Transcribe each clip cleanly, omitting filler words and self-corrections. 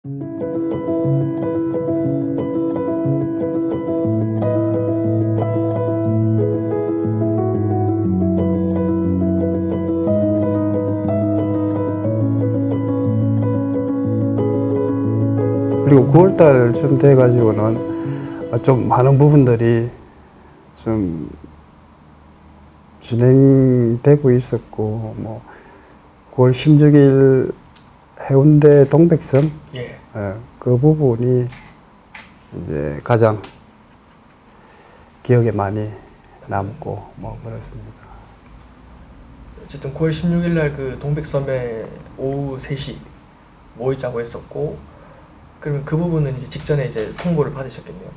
그리고 9월달쯤 돼가지고는 좀 많은 부분들이 좀 진행되고 있었고, 뭐 9월 16일 해운대 동백섬 예. 그 부분이 이제 가장 기억에 많이 남고 뭐 그렇습니다. 어쨌든 9월 16일 날 그 동백섬에 오후 3시 모이자고 했었고, 그러면 그 부분은 이제 직전에 이제 통보를 받으셨겠네요.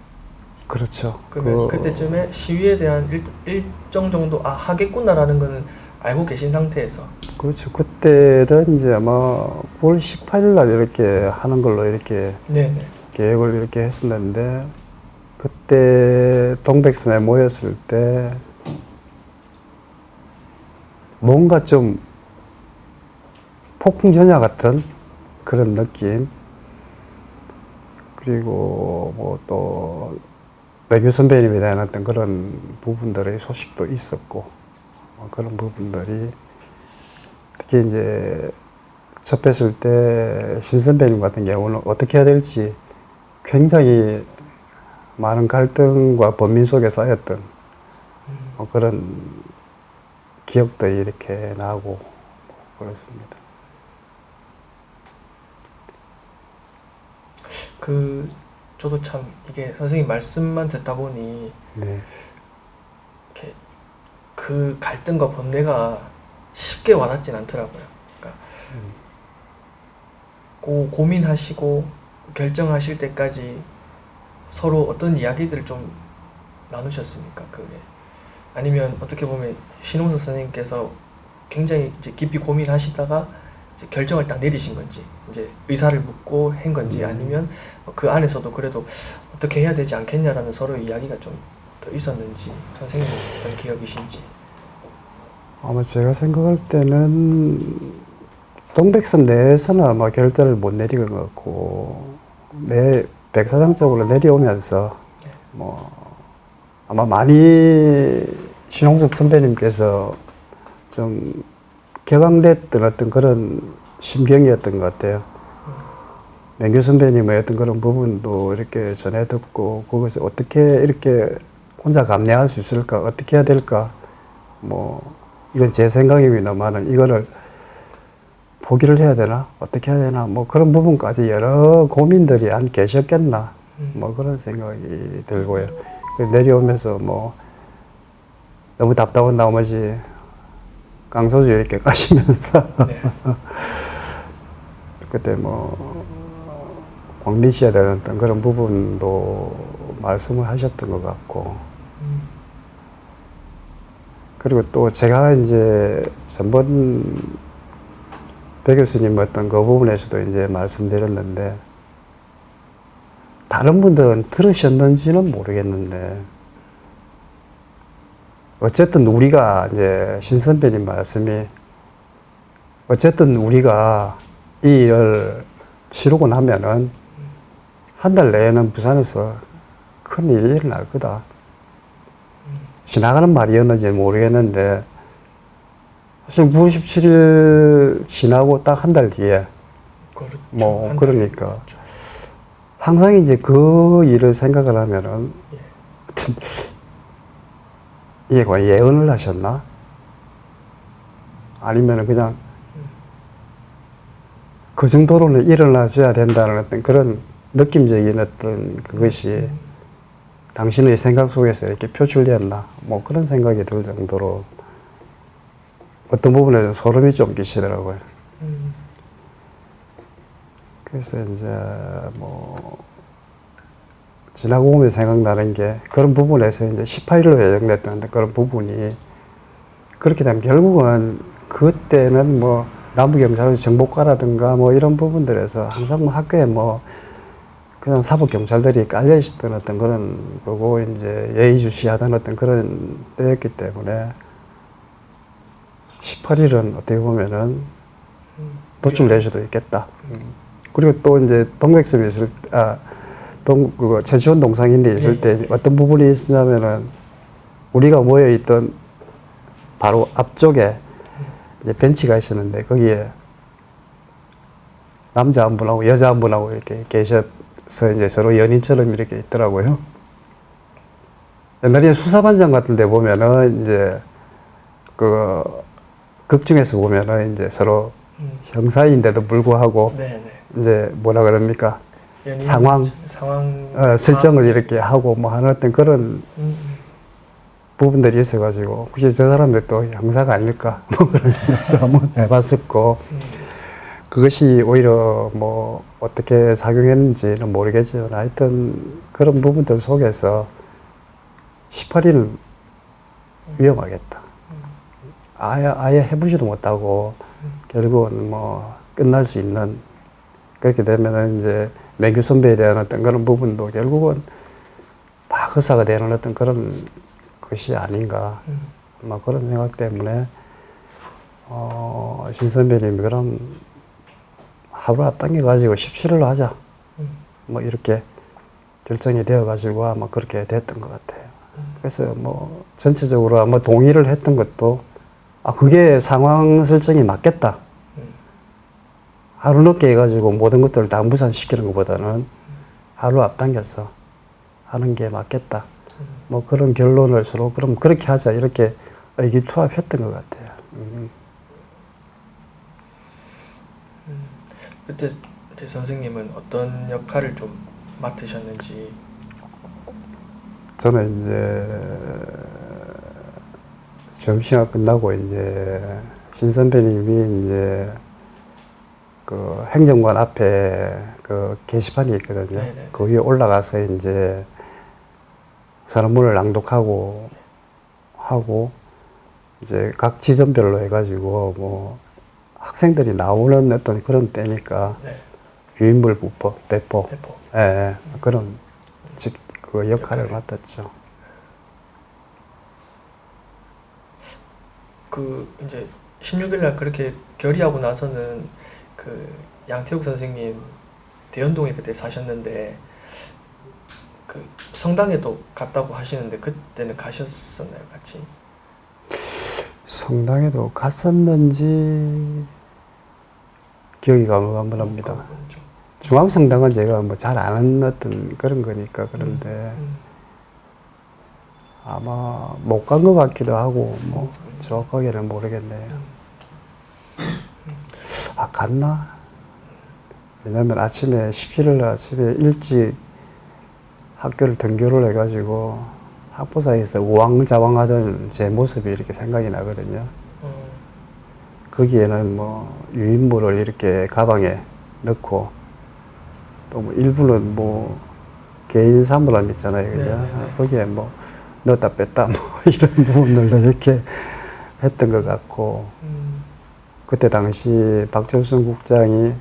그렇죠. 그러면 그때쯤에 시위에 대한 일정 정도 하겠구나라는 거는 알고 계신 상태에서. 그렇죠. 그때는 이제 아마 9월 18일 날 이렇게 하는 걸로 이렇게 네네. 계획을 이렇게 했었는데, 그때 동백섬에 모였을 때 뭔가 좀 폭풍전야 같은 그런 느낌, 그리고 뭐 또 외교 선배님에 대한 어떤 그런 부분들의 소식도 있었고, 그런 부분들이 특히 이제 접했을 때 신 선배님 같은 경우는 어떻게 해야 될지 굉장히 많은 갈등과 번민 속에 쌓였던 그런 기억들이 이렇게 나고 그렇습니다. 저도 참 이게 선생님 말씀만 듣다 보니 네. 이렇게 그 갈등과 번뇌가 쉽게 와닿진 않더라고요. 그러니까 고민하시고 결정하실 때까지 서로 어떤 이야기들을 좀 나누셨습니까? 그게 아니면 어떻게 보면 신홍석 선생님께서 굉장히 이제 깊이 고민하시다가 이제 결정을 딱 내리신 건지, 이제 의사를 묻고 한 건지, 아니면 그 안에서도 그래도 어떻게 해야 되지 않겠냐라는 서로 이야기가 좀 더 있었는지, 선생님은 어떤 기억이신지. 아마 제가 생각할 때는 동백섬 내에서는 아마 결단을 못 내린 것 같고, 백사장 쪽으로 내려오면서 뭐 아마 많이 신홍석 선배님께서 좀 격앙됐던 어떤 그런 심경이었던 것 같아요. 맹규 선배님의 어떤 그런 부분도 이렇게 전해 듣고, 그것을 어떻게 이렇게 혼자 감내할 수 있을까, 어떻게 해야 될까, 뭐 이건 제 생각입니다만은 이거를 포기를 해야 되나, 어떻게 해야 되나, 뭐 그런 부분까지 여러 고민들이 안 계셨겠나, 뭐 그런 생각이 들고요. 내려오면서 뭐 너무 답답한 나머지 깡소주 이렇게 까시면서 네. 그때 뭐 광리시에 대한 어떤 그런 부분도 말씀을 하셨던 것 같고, 그리고 또 제가 이제 전번 배 교수님 어떤 그 부분에서도 이제 말씀드렸는데, 다른 분들은 들으셨는지는 모르겠는데, 어쨌든 우리가 이제 신 선배님 말씀이, 어쨌든 우리가 이 일을 치르고 나면은 한 달 내에는 부산에서 큰 일이 일어날 거다. 지나가는 말이었는지 모르겠는데, 사실 97일 지나고 딱 한 달 뒤에, 그렇죠. 뭐, 한 그러니까. 달 그렇죠. 항상 이제 그 일을 생각을 하면은, 이게 과연 예언을 하셨나? 아니면은 그냥 그 정도로는 일어나줘야 된다는 어떤 그런 느낌적인 어떤 그것이 당신의 생각 속에서 이렇게 표출되었나? 뭐 그런 생각이 들 정도로 어떤 부분에서 소름이 좀 끼치더라고요. 그래서 이제 뭐 지나고 보면 생각나는 게, 그런 부분에서 이제 18일로 예정됐던 그런 부분이 그렇게 되면 결국은 그때는 뭐 남부경찰의 정보과라든가 뭐 이런 부분들에서 항상 뭐 학교에 뭐 그냥 사법경찰들이 깔려 있었던 어떤 그런 거고, 이제 예의주시하던 어떤 그런 때였기 때문에 18일은 어떻게 보면은 노출될 수도 있겠다. 그리고 또 이제 동백섬에 있을 그거 최지원 동상인데 있을 때 어떤 부분이 있었냐면은 우리가 모여 있던 바로 앞쪽에 이제 벤치가 있었는데 거기에 남자 한 분하고 여자 한 분하고 이렇게 계셔서 이제 서로 연인처럼 이렇게 있더라고요. 옛날에 수사반장 같은 데 보면은 이제 그 극중에서 보면은 이제 서로 형사인데도 불구하고 이제 뭐라 그럽니까? 상황 설정을 이렇게 하고 뭐 하는 어떤 그런 부분들이 있어가지고 혹시 저 사람들 또 형사가 아닐까 뭐 그런 생각도 한번 해봤었고 그것이 오히려 뭐 어떻게 작용했는지는 모르겠지만 하여튼 그런 부분들 속에서 18일은 위험하겠다. 아예 해보지도 못하고 결국은 뭐 끝날 수 있는 그렇게 되면은 이제 맹규 선배에 대한 어떤 그런 부분도 결국은 다 허사가 되는 어떤 그런 것이 아닌가. 뭐 그런 생각 때문에 신 선배님이 그럼 하루 앞당겨 가지고 17일로 하자. 뭐 이렇게 결정이 되어 가지고 아마 그렇게 됐던 것 같아요. 그래서 뭐 전체적으로 아마 동의를 했던 것도 그게 상황 설정이 맞겠다. 하루 늦게 해가지고 모든 것들을 다 무산시키는 것보다는 하루 앞당겨서 하는 게 맞겠다. 뭐 그런 결론을 서로 그럼 그렇게 하자 이렇게 의기투합했던 것 같아요. 그때 선생님은 어떤 역할을 좀 맡으셨는지? 저는 이제 점심시간 끝나고 이제 신 선배님이 이제 그 행정관 앞에 그 게시판이 있거든요. 네네. 그 위에 올라가서 이제 선언문을 낭독하고 하고 이제 각 지점별로 해가지고 뭐 학생들이 나오는 어떤 그런 때니까 유인물 배포. 예, 그런 그 역할을 맡았죠. 그 이제 16일 날 그렇게 결의하고 나서는 그 양태욱 선생님 대연동에 그때 사셨는데 그 성당에도 갔다고 하시는데 그때는 가셨었나요, 같이? 성당에도 갔었는지 기억이 가물가물합니다. 중앙성당은 제가 뭐 잘 아는 어떤 그런 거니까 그런데 아마 못 간 것 같기도 하고 뭐 정확하게는 모르겠네요. 갔나? 왜냐면 아침에 17일 아침에 일찍 학교를 등교를 해가지고 학부사에서 우왕좌왕하던 제 모습이 이렇게 생각이 나거든요. 거기에는 뭐 유인물을 이렇게 가방에 넣고 또 뭐 일부는 뭐 개인 사물함 있잖아요, 그죠? 거기에 뭐 넣었다 뺐다 뭐 이런 부분들도 이렇게 했던 것 같고 그때 당시 박철순 국장이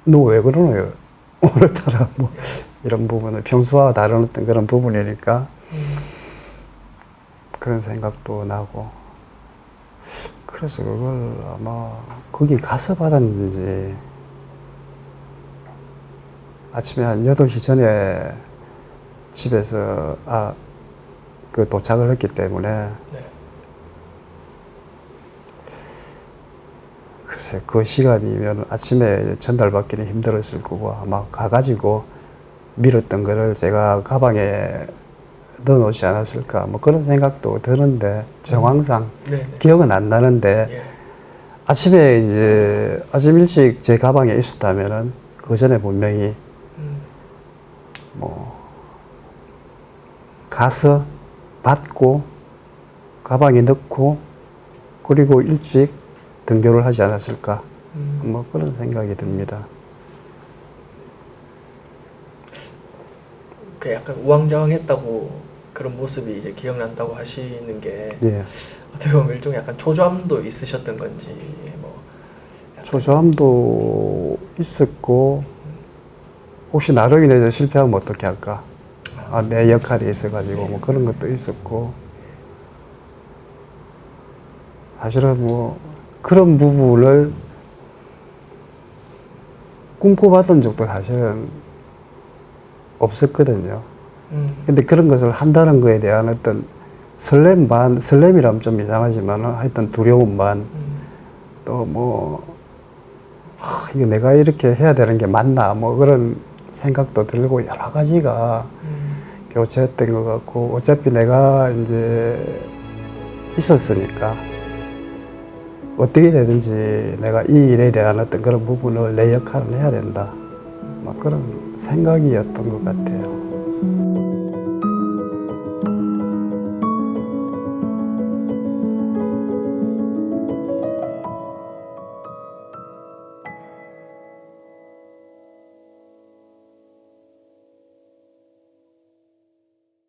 너 왜 그러노요? 오늘따라 뭐 이런 부분을 평소와 다른 어떤 그런 부분이니까 그런 생각도 나고 그래서 그걸 아마 거기 가서 받았는지 아침에 한 8시 전에 집에서 그 도착을 했기 때문에 글쎄 그 시간이면 아침에 전달받기는 힘들었을 거고 아마 가가지고 밀었던 거를 제가 가방에 넣어놓지 않았을까 뭐 그런 생각도 드는데 정황상 기억은 안 나는데 아침에 이제 아침 일찍 제 가방에 있었다면은 그 전에 분명히 뭐 가서 받고 가방에 넣고 그리고 일찍 등교를 하지 않았을까 뭐 그런 생각이 듭니다. 그 약간 우왕좌왕했다고 그런 모습이 이제 기억난다고 하시는 게 어떻게 보면 일종의 약간 초조함도 있으셨던 건지 뭐 초조함도 있었고 혹시 나로 인해서 실패하면 어떻게 할까? 내 역할이 있어가지고 뭐 그런 것도 있었고 사실은 뭐 그런 부분을 꿈꿔봤던 적도 사실은 없었거든요. 근데 그런 것을 한다는 거에 대한 어떤 설렘 반, 설렘이라면 좀 이상하지만 하여튼 두려움 반, 또 뭐, 이거 내가 이렇게 해야 되는 게 맞나, 뭐 그런 생각도 들고 여러 가지가 교차했던 것 같고, 어차피 내가 이제 있었으니까 어떻게 되든지 내가 이 일에 대한 어떤 그런 부분을 내 역할을 해야 된다. 막 그런 생각이었던 것 같아요.